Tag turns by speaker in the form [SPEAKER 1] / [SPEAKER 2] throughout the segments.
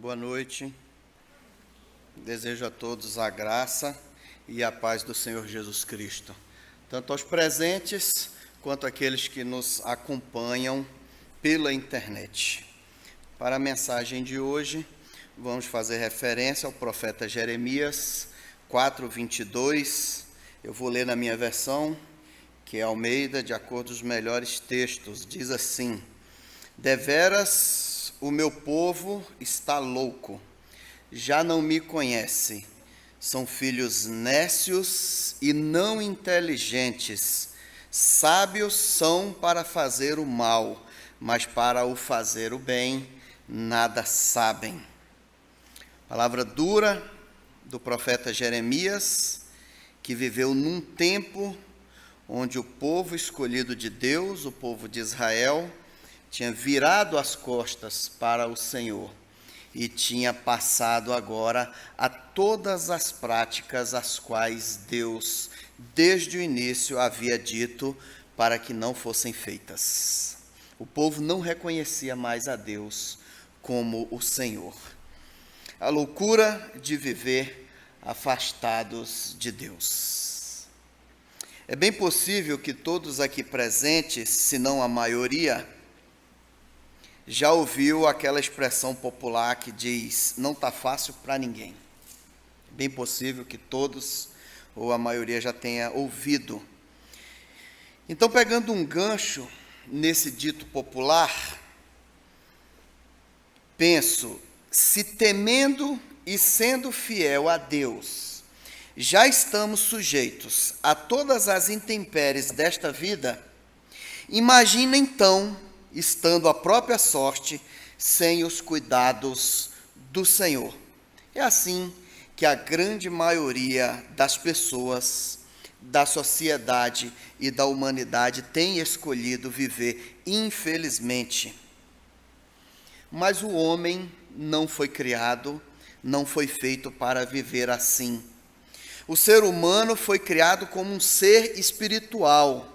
[SPEAKER 1] Boa noite. Desejo a todos a graça e a paz do Senhor Jesus Cristo, tanto aos presentes quanto àqueles que nos acompanham pela internet. Para a mensagem de hoje, vamos fazer referência ao profeta Jeremias 4:22. Eu vou ler na minha versão, que é Almeida, de acordo com os melhores textos. Diz assim: deveras o meu povo está louco, já não me conhece. São filhos nécios e não inteligentes. Sábios são para fazer o mal, mas para o fazer o bem nada sabem. Palavra dura do profeta Jeremias, que viveu num tempo onde o povo escolhido de Deus, o povo de Israel, tinha virado as costas para o Senhor e tinha passado agora a todas as práticas as quais Deus, desde o início, havia dito para que não fossem feitas. O povo não reconhecia mais a Deus como o Senhor. A loucura de viver afastados de Deus. É bem possível que todos aqui presentes, se não a maioria, já ouviu aquela expressão popular que diz: não está fácil para ninguém. É bem possível que todos, ou a maioria, já tenha ouvido. Então, pegando um gancho nesse dito popular, penso, se temendo e sendo fiel a Deus, já estamos sujeitos a todas as intempéries desta vida, imagina então, estando à própria sorte, sem os cuidados do Senhor. É assim que a grande maioria das pessoas, da sociedade e da humanidade tem escolhido viver, infelizmente. Mas o homem não foi criado, não foi feito para viver assim. O ser humano foi criado como um ser espiritual.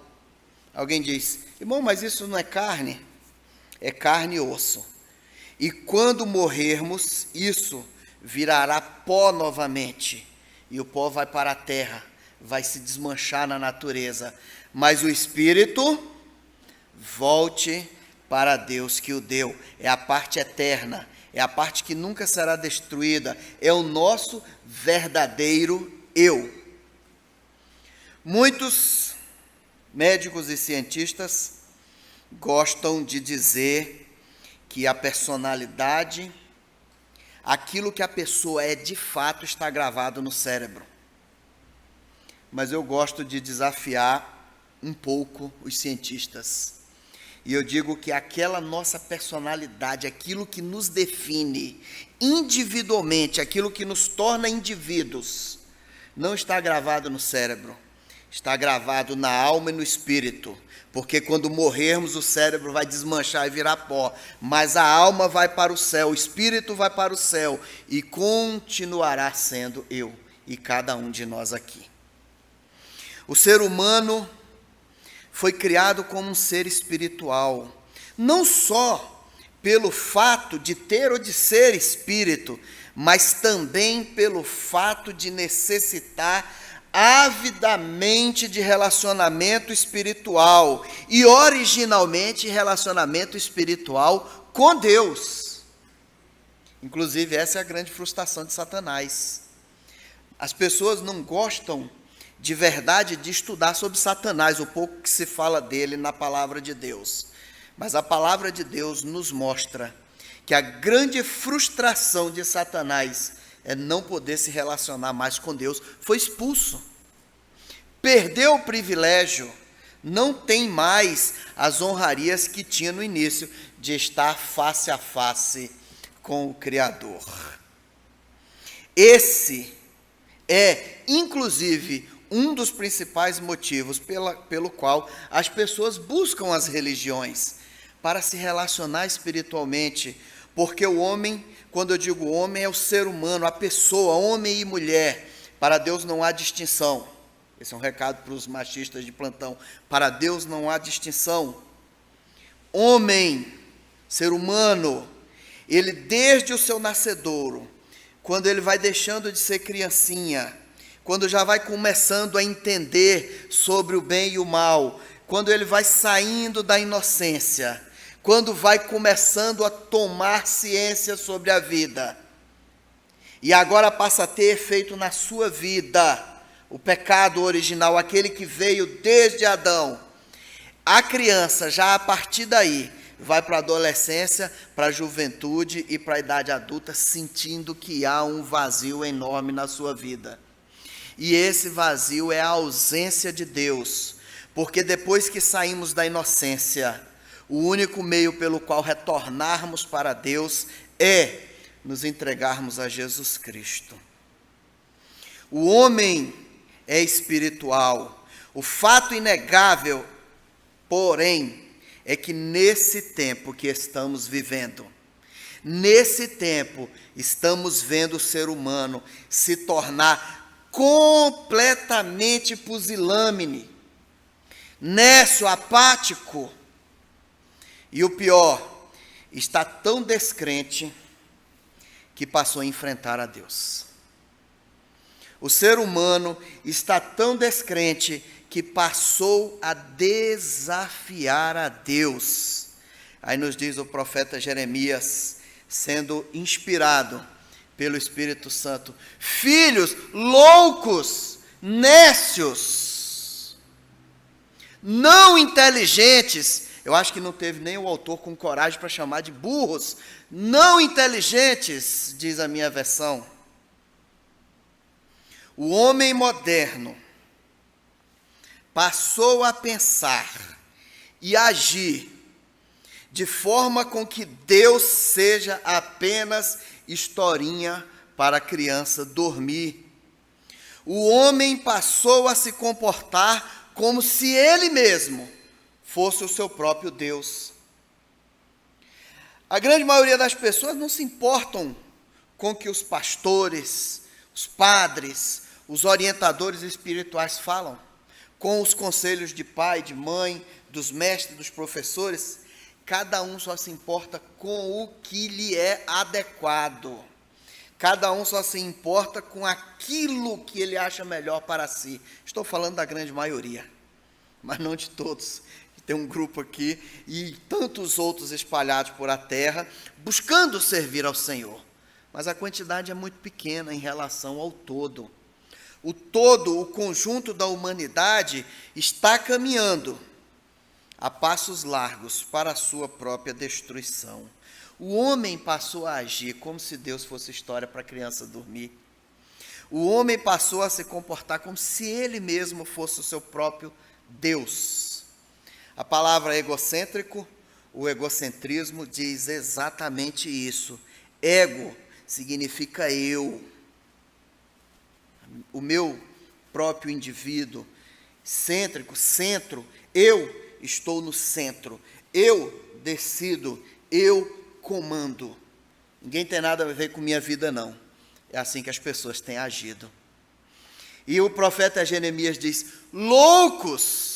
[SPEAKER 1] Alguém diz: irmão, mas isso não é carne? É carne e osso. E quando morrermos, isso virará pó novamente. E o pó vai para a terra, vai se desmanchar na natureza. Mas o espírito volte para Deus que o deu. É a parte eterna, é a parte que nunca será destruída. É o nosso verdadeiro eu. Muitos médicos e cientistas gostam de dizer que a personalidade, aquilo que a pessoa é de fato, está gravado no cérebro. Mas eu gosto de desafiar um pouco os cientistas. E eu digo que aquela nossa personalidade, aquilo que nos define individualmente, aquilo que nos torna indivíduos, não está gravado no cérebro. Está gravado na alma e no espírito, porque quando morrermos o cérebro vai desmanchar e virar pó, mas a alma vai para o céu, o espírito vai para o céu e continuará sendo eu e cada um de nós aqui. O ser humano foi criado como um ser espiritual, não só pelo fato de ter ou de ser espírito, mas também pelo fato de necessitar avidamente de relacionamento espiritual e originalmente relacionamento espiritual com Deus. Inclusive, essa é a grande frustração de Satanás. As pessoas não gostam de verdade de estudar sobre Satanás, o pouco que se fala dele na palavra de Deus. Mas a palavra de Deus nos mostra que a grande frustração de Satanás é não poder se relacionar mais com Deus. Foi expulso. Perdeu o privilégio. Não tem mais as honrarias que tinha no início de estar face a face com o Criador. Esse é, inclusive, um dos principais motivos pelo qual as pessoas buscam as religiões, para se relacionar espiritualmente, porque o homem, quando eu digo homem, é o ser humano, a pessoa, homem e mulher. Para Deus não há distinção. Esse é um recado para os machistas de plantão. Para Deus não há distinção. Homem, ser humano, ele desde o seu nascedouro, quando ele vai deixando de ser criancinha, quando já vai começando a entender sobre o bem e o mal, quando ele vai saindo da inocência, quando vai começando a tomar ciência sobre a vida, e agora passa a ter efeito na sua vida, o pecado original, aquele que veio desde Adão, a criança já a partir daí, vai para a adolescência, para a juventude e para a idade adulta, sentindo que há um vazio enorme na sua vida. E esse vazio é a ausência de Deus, porque depois que saímos da inocência, o único meio pelo qual retornarmos para Deus é nos entregarmos a Jesus Cristo. O homem é espiritual. O fato inegável, porém, é que nesse tempo que estamos vivendo, nesse tempo, estamos vendo o ser humano se tornar completamente pusilânime, nécio, apático, e o pior, está tão descrente que passou a enfrentar a Deus. O ser humano está tão descrente que passou a desafiar a Deus. Aí nos diz o profeta Jeremias, sendo inspirado pelo Espírito Santo: filhos loucos, nécios, não inteligentes. Eu acho que não teve nem o autor com coragem para chamar de burros. Não inteligentes, diz a minha versão. O homem moderno passou a pensar e agir de forma com que Deus seja apenas historinha para a criança dormir. O homem passou a se comportar como se ele mesmo fosse o seu próprio Deus. A grande maioria das pessoas não se importam com o que os pastores, os padres, os orientadores espirituais falam, com os conselhos de pai, de mãe, dos mestres, dos professores. Cada um só se importa com o que lhe é adequado. Cada um só se importa com aquilo que ele acha melhor para si. Estou falando da grande maioria, mas não de todos. Tem um grupo aqui e tantos outros espalhados por a terra, buscando servir ao Senhor. Mas a quantidade é muito pequena em relação ao todo. O todo, o conjunto da humanidade, está caminhando a passos largos para a sua própria destruição. O homem passou a agir como se Deus fosse história para a criança dormir. O homem passou a se comportar como se ele mesmo fosse o seu próprio Deus. A palavra egocêntrico, o egocentrismo, diz exatamente isso. Ego significa eu, o meu próprio indivíduo. Cêntrico, centro, eu estou no centro, eu decido, eu comando. Ninguém tem nada a ver com minha vida, não. É assim que as pessoas têm agido. E o profeta Jeremias diz: loucos!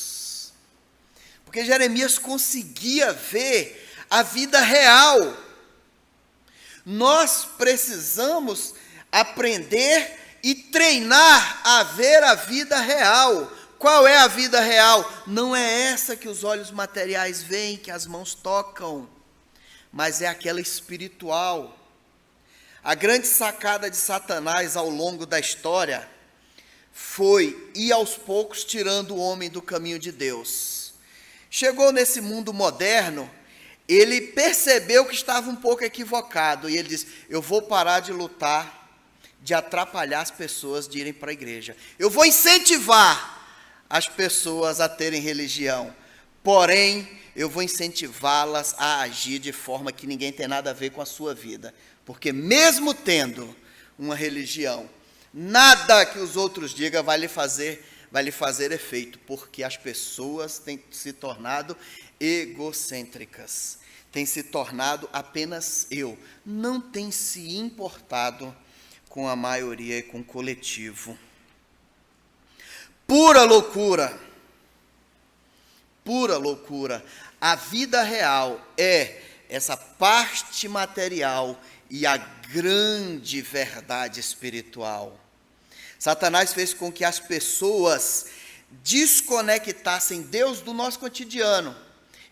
[SPEAKER 1] Porque Jeremias conseguia ver a vida real. Nós precisamos aprender e treinar a ver a vida real. Qual é a vida real? Não é essa que os olhos materiais veem, que as mãos tocam, mas é aquela espiritual. A grande sacada de Satanás ao longo da história foi ir aos poucos tirando o homem do caminho de Deus. Chegou nesse mundo moderno, ele percebeu que estava um pouco equivocado, e ele disse: eu vou parar de lutar, de atrapalhar as pessoas de irem para a igreja. Eu vou incentivar as pessoas a terem religião, porém, eu vou incentivá-las a agir de forma que ninguém tem nada a ver com a sua vida. Porque mesmo tendo uma religião, nada que os outros digam vai lhe fazer efeito, porque as pessoas têm se tornado egocêntricas, têm se tornado apenas eu, não têm se importado com a maioria e com o coletivo. Pura loucura, pura loucura. A vida real é essa parte material e a grande verdade espiritual. Satanás fez com que as pessoas desconectassem Deus do nosso cotidiano.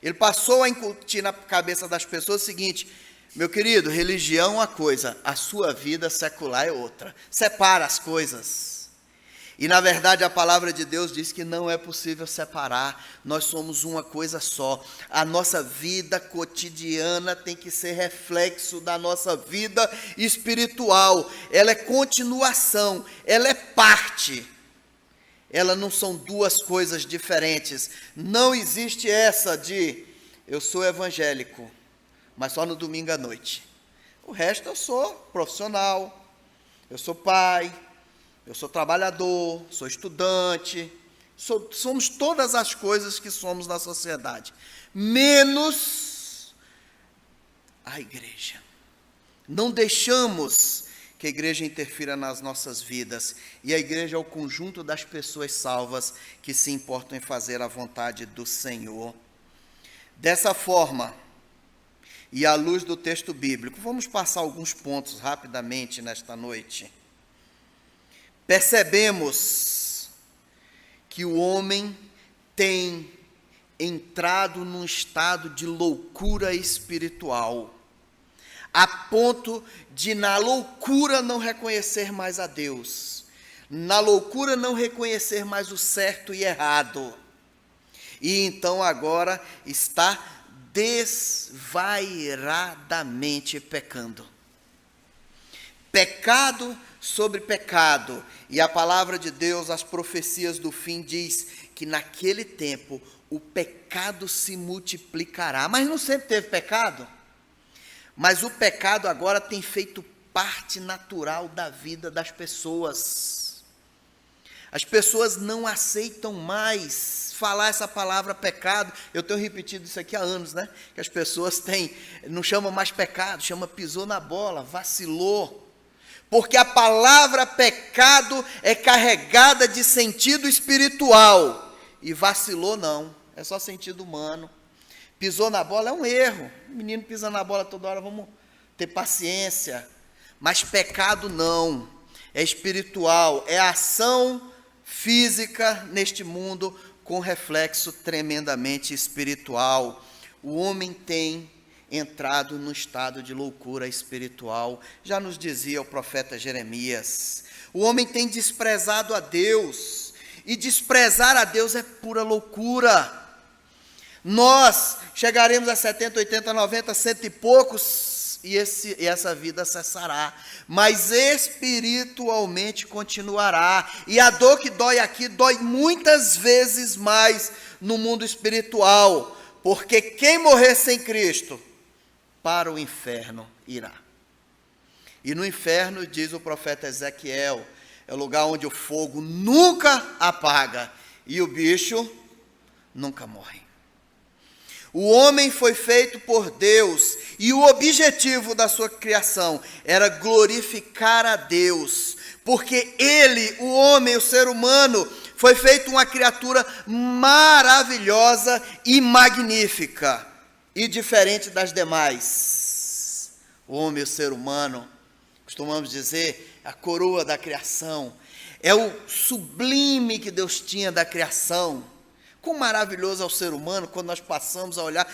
[SPEAKER 1] Ele passou a incutir na cabeça das pessoas o seguinte: meu querido, religião é uma coisa, a sua vida secular é outra. Separa as coisas. E na verdade a palavra de Deus diz que não é possível separar, nós somos uma coisa só. A nossa vida cotidiana tem que ser reflexo da nossa vida espiritual, ela é continuação, ela é parte, ela não são duas coisas diferentes. Não existe essa de, eu sou evangélico, mas só no domingo à noite. O resto eu sou profissional, eu sou pai, eu sou trabalhador, sou estudante, somos todas as coisas que somos na sociedade, menos a igreja. Não deixamos que a igreja interfira nas nossas vidas, e a igreja é o conjunto das pessoas salvas que se importam em fazer a vontade do Senhor. Dessa forma, e à luz do texto bíblico, vamos passar alguns pontos rapidamente nesta noite. Percebemos que o homem tem entrado num estado de loucura espiritual, a ponto de na loucura não reconhecer mais a Deus, na loucura não reconhecer mais o certo e errado, e então agora está desvairadamente pecando. Pecado sobre pecado, e a palavra de Deus, as profecias do fim diz que naquele tempo o pecado se multiplicará. Mas não sempre teve pecado? Mas o pecado agora tem feito parte natural da vida das pessoas. As pessoas não aceitam mais falar essa palavra pecado. Eu tenho repetido isso aqui há anos, né? Que as pessoas não chamam mais pecado, chama pisou na bola, vacilou. Porque a palavra pecado é carregada de sentido espiritual, e vacilou não, é só sentido humano. Pisou na bola é um erro, o menino pisa na bola toda hora, vamos ter paciência. Mas pecado não, é espiritual, é ação física neste mundo com reflexo tremendamente espiritual. O homem tem entrado no estado de loucura espiritual, já nos dizia o profeta Jeremias. O homem tem desprezado a Deus, e desprezar a Deus é pura loucura. Nós chegaremos a 70, 80, 90, 100 e poucos, e essa vida cessará, mas espiritualmente continuará, e a dor que dói aqui, dói muitas vezes mais no mundo espiritual, porque quem morrer sem Cristo, para o inferno irá. E no inferno, diz o profeta Ezequiel, é o lugar onde o fogo nunca apaga, e o bicho nunca morre. O homem foi feito por Deus, e o objetivo da sua criação era glorificar a Deus, porque ele, o homem, o ser humano, foi feito uma criatura maravilhosa e magnífica, e diferente das demais. O homem, o ser humano, costumamos dizer, a coroa da criação, é o sublime que Deus tinha da criação. Quão maravilhoso é o ser humano quando nós passamos a olhar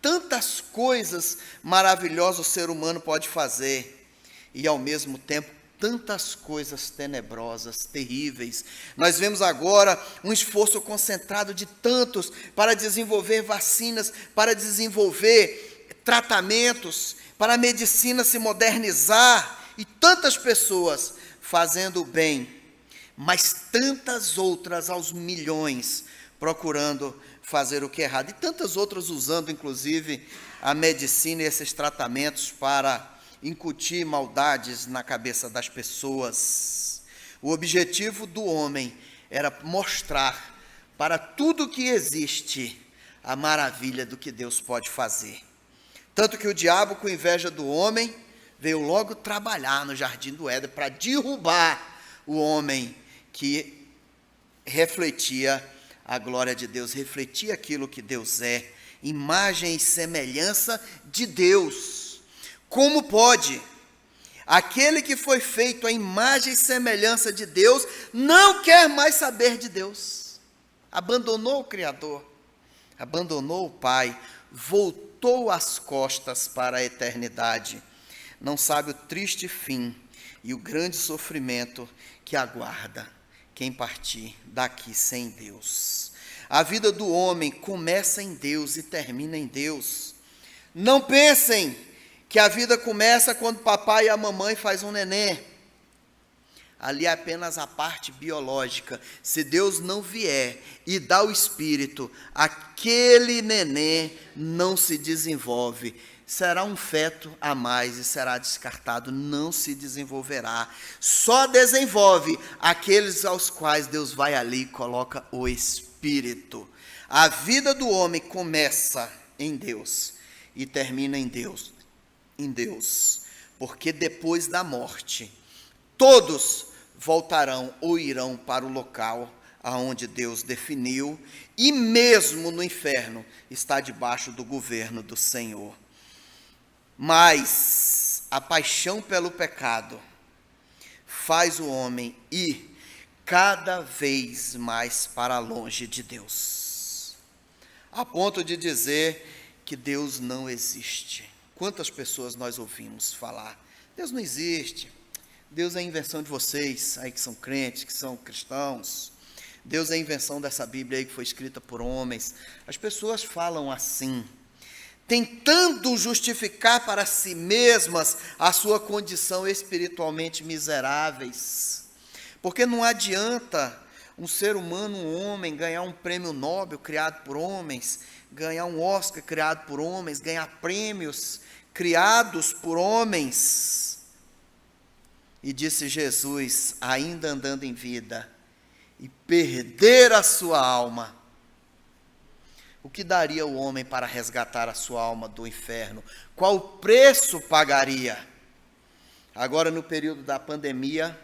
[SPEAKER 1] tantas coisas maravilhosas o ser humano pode fazer, e ao mesmo tempo tantas coisas tenebrosas, terríveis. Nós vemos agora um esforço concentrado de tantos para desenvolver vacinas, para desenvolver tratamentos, para a medicina se modernizar, e tantas pessoas fazendo o bem, mas tantas outras aos milhões procurando fazer o que é errado, e tantas outras usando inclusive a medicina e esses tratamentos para incutir maldades na cabeça das pessoas. O objetivo do homem era mostrar para tudo que existe a maravilha do que Deus pode fazer. Tanto que o diabo, com inveja do homem, veio logo trabalhar no jardim do Éden para derrubar o homem que refletia a glória de Deus, refletia aquilo que Deus é. imagem e semelhança de Deus. Como pode? Aquele que foi feito à imagem e semelhança de Deus não quer mais saber de Deus. Abandonou o Criador, abandonou o Pai, voltou as costas para a eternidade. Não sabe o triste fim e o grande sofrimento que aguarda quem partir daqui sem Deus. A vida do homem começa em Deus e termina em Deus. Não pensem que a vida começa quando o papai e a mamãe fazem um neném. Ali é apenas a parte biológica. Se Deus não vier e dá o espírito, aquele neném não se desenvolve. Será um feto a mais e será descartado, não se desenvolverá. Só desenvolve aqueles aos quais Deus vai ali e coloca o espírito. A vida do homem começa em Deus e termina em Deus. Porque depois da morte, todos voltarão ou irão para o local aonde Deus definiu, e mesmo no inferno está debaixo do governo do Senhor. Mas a paixão pelo pecado faz o homem ir cada vez mais para longe de Deus, a ponto de dizer que Deus não existe. Quantas pessoas nós ouvimos falar: Deus não existe, Deus é a invenção de vocês, aí que são crentes, que são cristãos, Deus é a invenção dessa Bíblia aí que foi escrita por homens. As pessoas falam assim, tentando justificar para si mesmas a sua condição espiritualmente miseráveis. Porque não adianta um ser humano, um homem, ganhar um prêmio Nobel criado por homens, ganhar um Oscar criado por homens, ganhar prêmios criados por homens. E disse Jesus, ainda andando em vida, e perder a sua alma. O que daria o homem para resgatar a sua alma do inferno? Qual preço pagaria? Agora, no período da pandemia,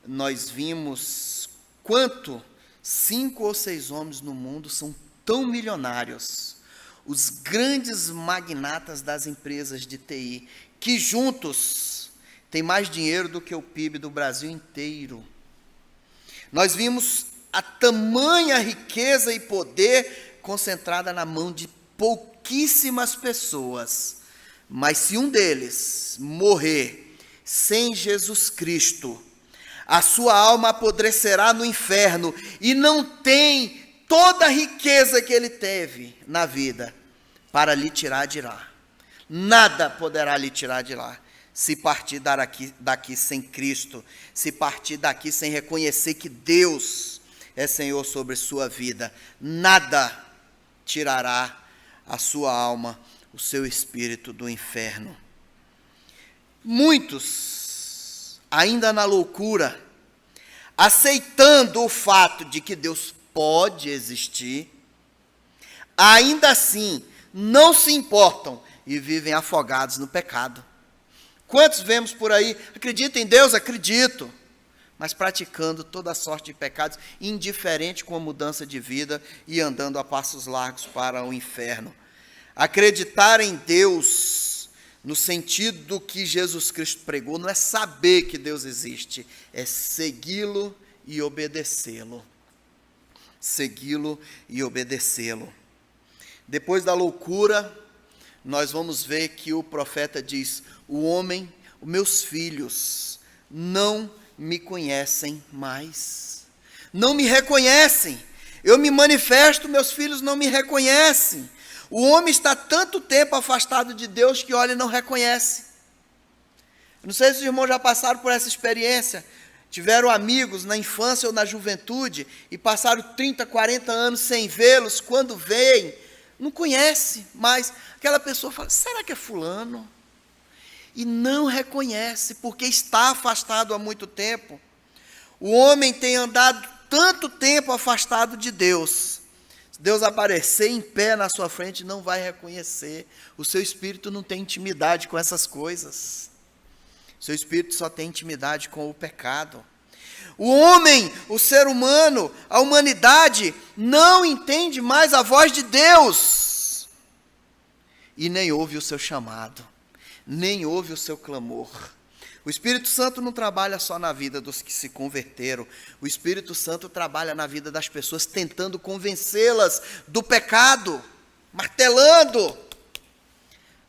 [SPEAKER 1] nós vimos quanto 5 ou 6 homens no mundo são tão milionários, os grandes magnatas das empresas de TI, que juntos têm mais dinheiro do que o PIB do Brasil inteiro. Nós vimos a tamanha riqueza e poder concentrada na mão de pouquíssimas pessoas. Mas se um deles morrer sem Jesus Cristo, a sua alma apodrecerá no inferno e não tem toda a riqueza que ele teve na vida para lhe tirar de lá. Nada poderá lhe tirar de lá, se partir daqui sem Cristo, se partir daqui sem reconhecer que Deus é Senhor sobre sua vida. Nada tirará a sua alma, o seu espírito do inferno. Muitos, ainda na loucura, aceitando o fato de que Deus pode existir, ainda assim não se importam e vivem afogados no pecado. Quantos vemos por aí? Acredita em Deus? Acredito. Mas praticando toda sorte de pecados, indiferente com a mudança de vida e andando a passos largos para o inferno. Acreditar em Deus, no sentido do que Jesus Cristo pregou, não é saber que Deus existe, é segui-lo e obedecê-lo. Segui-lo e obedecê-lo. Depois da loucura, nós vamos ver que o profeta diz: o homem, os meus filhos, não me conhecem mais, não me reconhecem, eu me manifesto, meus filhos não me reconhecem. O homem está tanto tempo afastado de Deus que olha e não reconhece. Não sei se os irmãos já passaram por essa experiência, tiveram amigos na infância ou na juventude e passaram 30, 40 anos sem vê-los, quando veem, não conhece mais. Aquela pessoa fala: será que é fulano? E não reconhece, porque está afastado há muito tempo. O homem tem andado tanto tempo afastado de Deus. Se Deus aparecer em pé na sua frente, não vai reconhecer. O seu espírito não tem intimidade com essas coisas. O seu espírito só tem intimidade com o pecado. O homem, o ser humano, a humanidade, não entende mais a voz de Deus. e nem ouve o seu chamado, nem ouve o seu clamor. O Espírito Santo não trabalha só na vida dos que se converteram. O Espírito Santo trabalha na vida das pessoas, tentando convencê-las do pecado, martelando.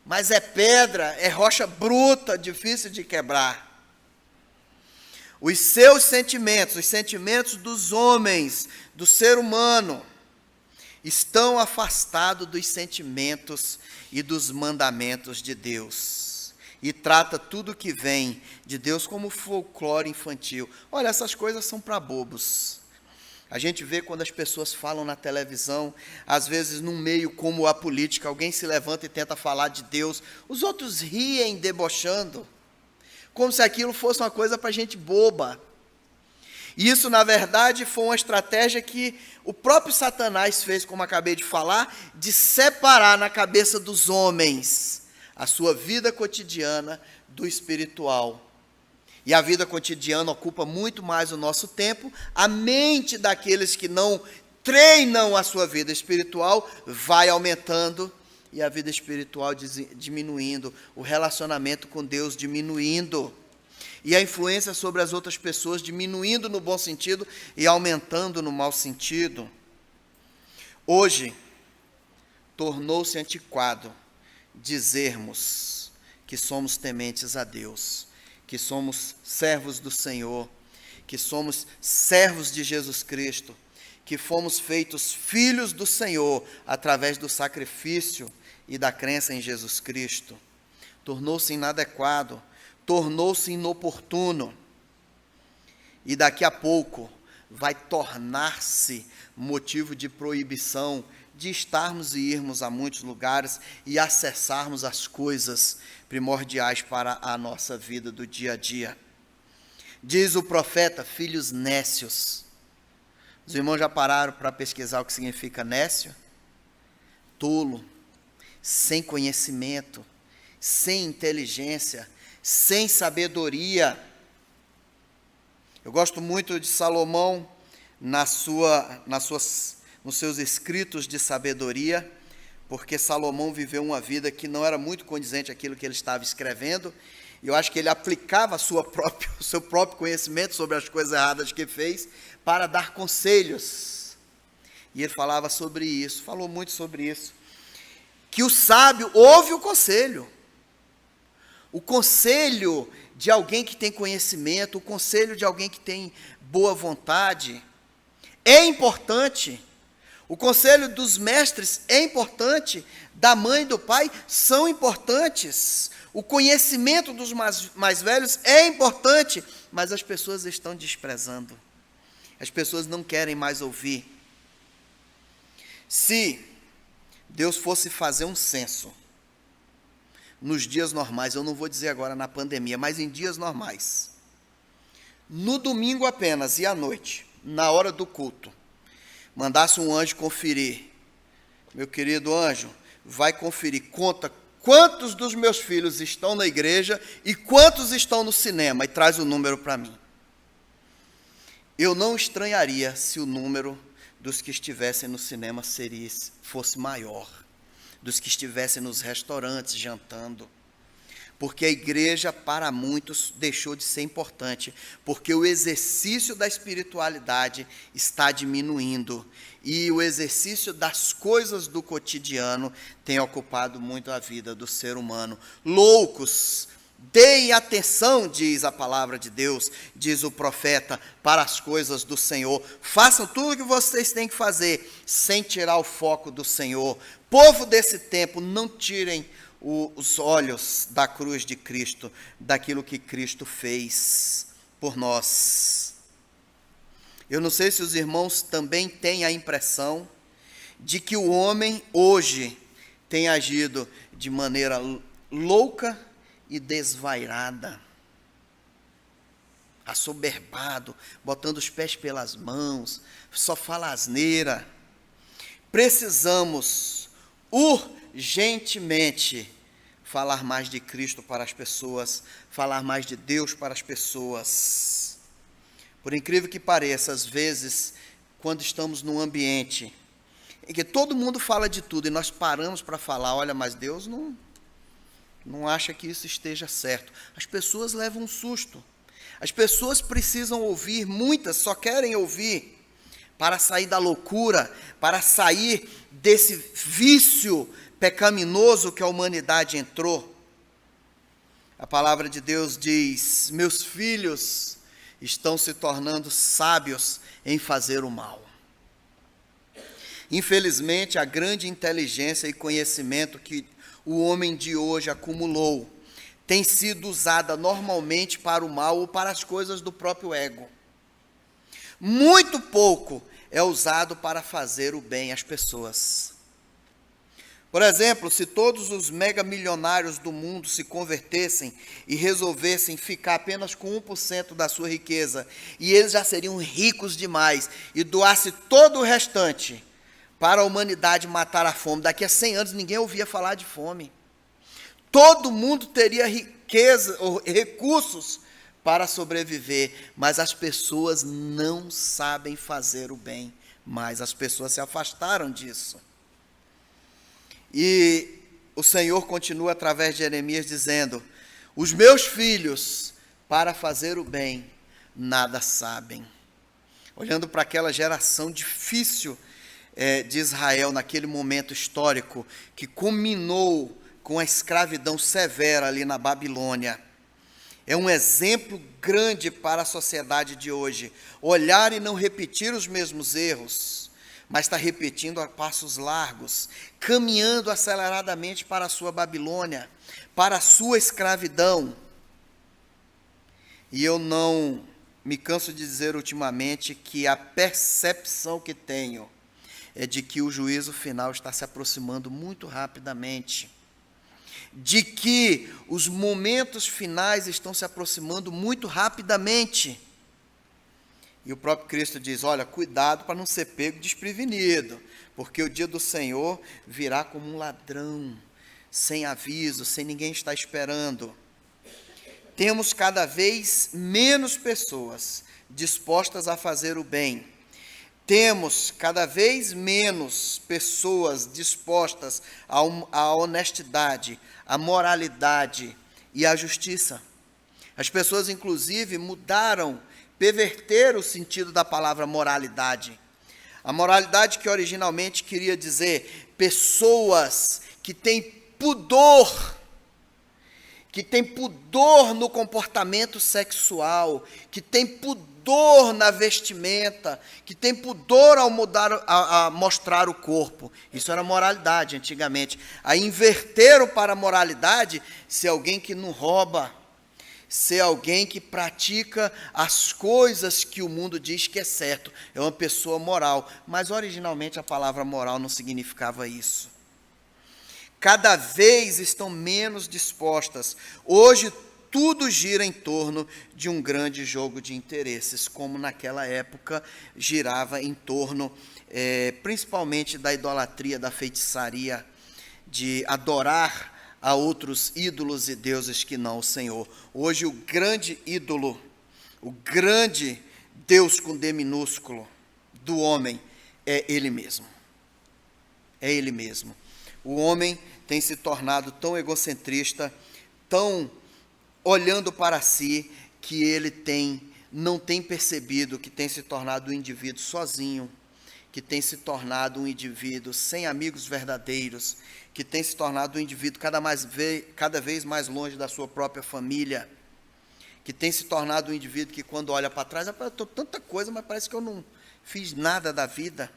[SPEAKER 1] Mas é pedra, é rocha bruta, difícil de quebrar. Os seus sentimentos, os sentimentos dos homens, do ser humano, estão afastados dos sentimentos e dos mandamentos de Deus. E trata tudo que vem de Deus como folclore infantil. Olha, essas coisas são para bobos. A gente vê quando as pessoas falam na televisão, às vezes num meio como a política, alguém se levanta e tenta falar de Deus, os outros riem debochando, como se aquilo fosse uma coisa para gente boba. E isso, na verdade, foi uma estratégia que o próprio Satanás fez, como acabei de falar, de separar na cabeça dos homens a sua vida cotidiana do espiritual. E a vida cotidiana ocupa muito mais o nosso tempo. A mente daqueles que não treinam a sua vida espiritual vai aumentando e a vida espiritual diminuindo, o relacionamento com Deus diminuindo. E a influência sobre as outras pessoas diminuindo no bom sentido e aumentando no mau sentido. Hoje, tornou-se antiquado dizermos que somos tementes a Deus, que somos servos do Senhor, que somos servos de Jesus Cristo, que fomos feitos filhos do Senhor através do sacrifício e da crença em Jesus Cristo. Tornou-se inadequado, tornou-se inoportuno, e daqui a pouco vai tornar-se motivo de proibição de estarmos e irmos a muitos lugares e acessarmos as coisas primordiais para a nossa vida do dia a dia. Diz o profeta, filhos nécios. Os irmãos já pararam para pesquisar o que significa nécio? Tolo, sem conhecimento, sem inteligência, sem sabedoria. Eu gosto muito de Salomão nos seus escritos de sabedoria, porque Salomão viveu uma vida que não era muito condizente àquilo que ele estava escrevendo, e eu acho que ele aplicava o seu próprio conhecimento sobre as coisas erradas que fez, para dar conselhos. E ele falava sobre isso, falou muito sobre isso, que o sábio ouve o conselho de alguém que tem conhecimento, o conselho de alguém que tem boa vontade, é importante. O conselho dos mestres é importante, da mãe e do pai são importantes, o conhecimento dos mais velhos é importante, mas as pessoas estão desprezando, as pessoas não querem mais ouvir. Se Deus fosse fazer um censo, nos dias normais, eu não vou dizer agora na pandemia, mas em dias normais, no domingo apenas e à noite, na hora do culto, mandasse um anjo conferir, meu querido anjo, vai conferir, conta quantos dos meus filhos estão na igreja e quantos estão no cinema, e traz o número para mim. Eu não estranharia se o número dos que estivessem no cinema fosse maior, dos que estivessem nos restaurantes jantando, porque a igreja para muitos deixou de ser importante, porque o exercício da espiritualidade está diminuindo, e o exercício das coisas do cotidiano tem ocupado muito a vida do ser humano. Loucos, deem atenção, diz a palavra de Deus, diz o profeta, para as coisas do Senhor. Façam tudo o que vocês têm que fazer, sem tirar o foco do Senhor. Povo desse tempo, não tirem os olhos da cruz de Cristo, daquilo que Cristo fez por nós. Eu não sei se os irmãos também têm a impressão de que o homem hoje tem agido de maneira louca e desvairada, assoberbado, botando os pés pelas mãos, só fala asneira. Precisamos urgentemente falar mais de Cristo para as pessoas, falar mais de Deus para as pessoas. Por incrível que pareça, às vezes, quando estamos num ambiente em que todo mundo fala de tudo e nós paramos para falar, olha, mas Deus não acha que isso esteja certo. As pessoas levam um susto. As pessoas precisam ouvir, muitas só querem ouvir para sair da loucura, para sair desse vício pecaminoso que a humanidade entrou. A palavra de Deus diz: meus filhos estão se tornando sábios em fazer o mal. Infelizmente, a grande inteligência e conhecimento que o homem de hoje acumulou tem sido usada normalmente para o mal ou para as coisas do próprio ego. Muito pouco é usado para fazer o bem às pessoas. Por exemplo, se todos os megamilionários do mundo se convertessem e resolvessem ficar apenas com 1% da sua riqueza, e eles já seriam ricos demais, e doasse todo o restante para a humanidade matar a fome, daqui a 100 anos ninguém ouvia falar de fome. Todo mundo teria riqueza ou recursos para sobreviver, mas as pessoas não sabem fazer o bem, mas as pessoas se afastaram disso. E o Senhor continua através de Jeremias dizendo: os meus filhos, para fazer o bem, nada sabem. Olhando para aquela geração difícil de Israel, naquele momento histórico, que culminou com a escravidão severa ali na Babilônia, é um exemplo grande para a sociedade de hoje. Olhar e não repetir os mesmos erros, mas está repetindo a passos largos, caminhando aceleradamente para a sua Babilônia, para a sua escravidão. E eu não me canso de dizer ultimamente que a percepção que tenho é de que o juízo final está se aproximando muito rapidamente, de que os momentos finais estão se aproximando muito rapidamente. E o próprio Cristo diz: olha, cuidado para não ser pego desprevenido, porque o dia do Senhor virá como um ladrão, sem aviso, sem ninguém estar esperando. Temos cada vez menos pessoas dispostas a fazer o bem. Temos cada vez menos pessoas dispostas à honestidade, à moralidade e à justiça. As pessoas, inclusive, perverteram o sentido da palavra moralidade. A moralidade que originalmente queria dizer pessoas que têm pudor no comportamento sexual, que têm pudor na vestimenta, que têm pudor a mostrar o corpo. Isso era moralidade antigamente. Aí inverteram para a moralidade ser alguém que não rouba, ser alguém que pratica as coisas que o mundo diz que é certo, é uma pessoa moral, mas originalmente a palavra moral não significava isso. Cada vez estão menos dispostas. Hoje tudo gira em torno de um grande jogo de interesses, como naquela época girava em torno principalmente da idolatria, da feitiçaria, de adorar a outros ídolos e deuses que não o Senhor. Hoje o grande ídolo, o grande Deus com D minúsculo do homem é ele mesmo. É ele mesmo. O homem tem se tornado tão egocentrista, tão olhando para si, que ele não tem percebido que tem se tornado um indivíduo sozinho, que tem se tornado um indivíduo sem amigos verdadeiros, que tem se tornado um indivíduo cada vez mais longe da sua própria família, que tem se tornado um indivíduo que, quando olha para trás, eu estou tanta coisa, mas parece que eu não fiz nada da vida.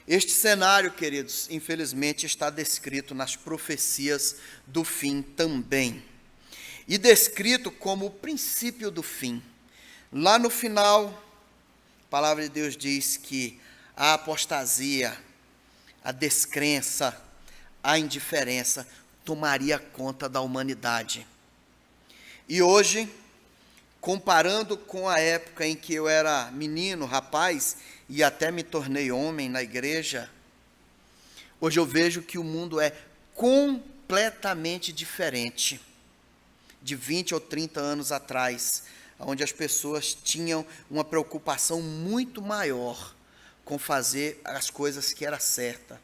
[SPEAKER 1] Este cenário, queridos, infelizmente está descrito nas profecias do fim também, e descrito como o princípio do fim. Lá no final, a palavra de Deus diz que a apostasia, a descrença, a indiferença tomaria conta da humanidade. E hoje, comparando com a época em que eu era menino, rapaz, e até me tornei homem na igreja, hoje eu vejo que o mundo é completamente diferente de 20 ou 30 anos atrás, onde as pessoas tinham uma preocupação muito maior com fazer as coisas que era certa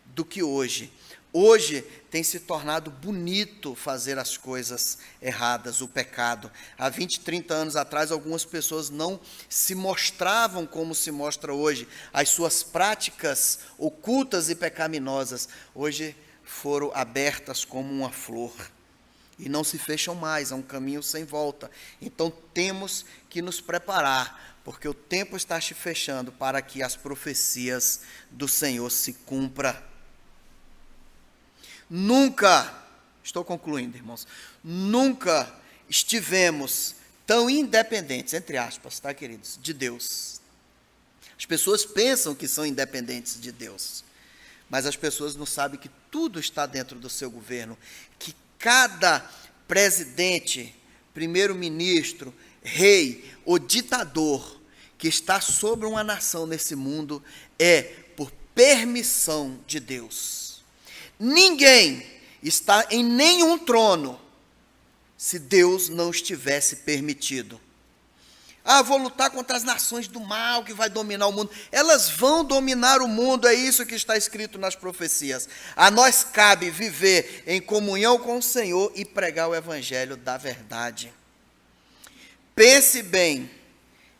[SPEAKER 1] do que hoje. Hoje tem se tornado bonito fazer as coisas erradas, o pecado. Há 20, 30 anos atrás, algumas pessoas não se mostravam como se mostra hoje. As suas práticas ocultas e pecaminosas, hoje foram abertas como uma flor. E não se fecham mais, é um caminho sem volta. Então temos que nos preparar, porque o tempo está se fechando para que as profecias do Senhor se cumpram. Nunca, estou concluindo, irmãos, nunca estivemos tão independentes, entre aspas, tá, queridos, de Deus. As pessoas pensam que são independentes de Deus, mas as pessoas não sabem que tudo está dentro do seu governo, que cada presidente, primeiro-ministro, rei ou ditador que está sobre uma nação nesse mundo é por permissão de Deus. Ninguém está em nenhum trono se Deus não estivesse permitido. Vou lutar contra as nações do mal que vai dominar o mundo. Elas vão dominar o mundo, é isso que está escrito nas profecias. A nós cabe viver em comunhão com o Senhor e pregar o evangelho da verdade. Pense bem,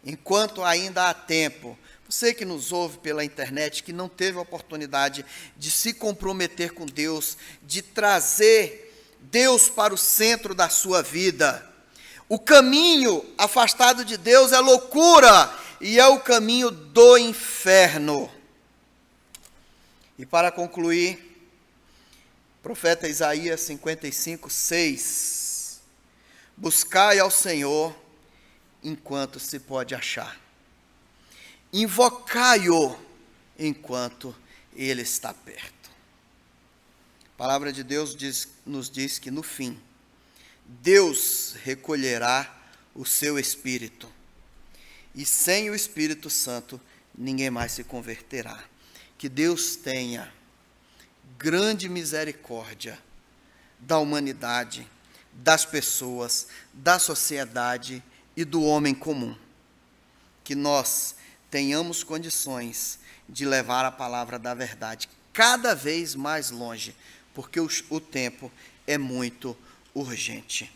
[SPEAKER 1] enquanto ainda há tempo. Você que nos ouve pela internet, que não teve a oportunidade de se comprometer com Deus, de trazer Deus para o centro da sua vida. O caminho afastado de Deus é loucura e é o caminho do inferno. E para concluir, profeta Isaías 55, 6. Buscai ao Senhor enquanto se pode achar. Invocai-o enquanto ele está perto. A palavra de Deus nos diz que no fim, Deus recolherá o seu Espírito. E sem o Espírito Santo, ninguém mais se converterá. Que Deus tenha grande misericórdia da humanidade, das pessoas, da sociedade e do homem comum. Que nós tenhamos condições de levar a palavra da verdade cada vez mais longe, porque o tempo é muito urgente.